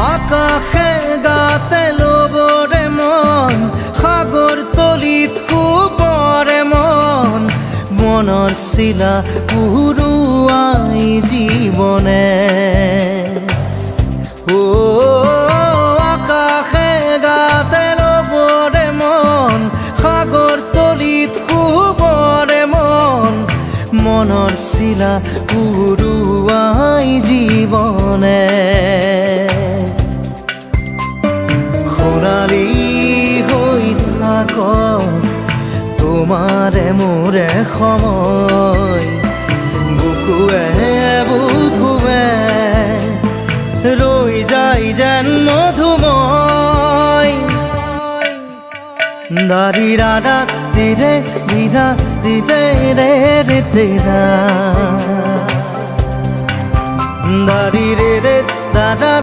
আকাশে গাতে লবৰে মন সাগৰ তলিত শুবৰে মন মনৰ চিলা উৰুৱাই জীৱনে আকাশে গাতে লবৰে মন সাগৰ তলিত শুবৰে মন মনৰ চিলা উৰুৱাই জীৱনে সোণালী হৈ থাক তোমাৰে মোৰে সময় বুকুৱে বুকুৱে ৰৈ যায় যেন মধুময় দাৰি ৰাধা দিৰে দিধা দিৰে ৰে ৰে তেৰা দাৰি ৰে ৰে দাদা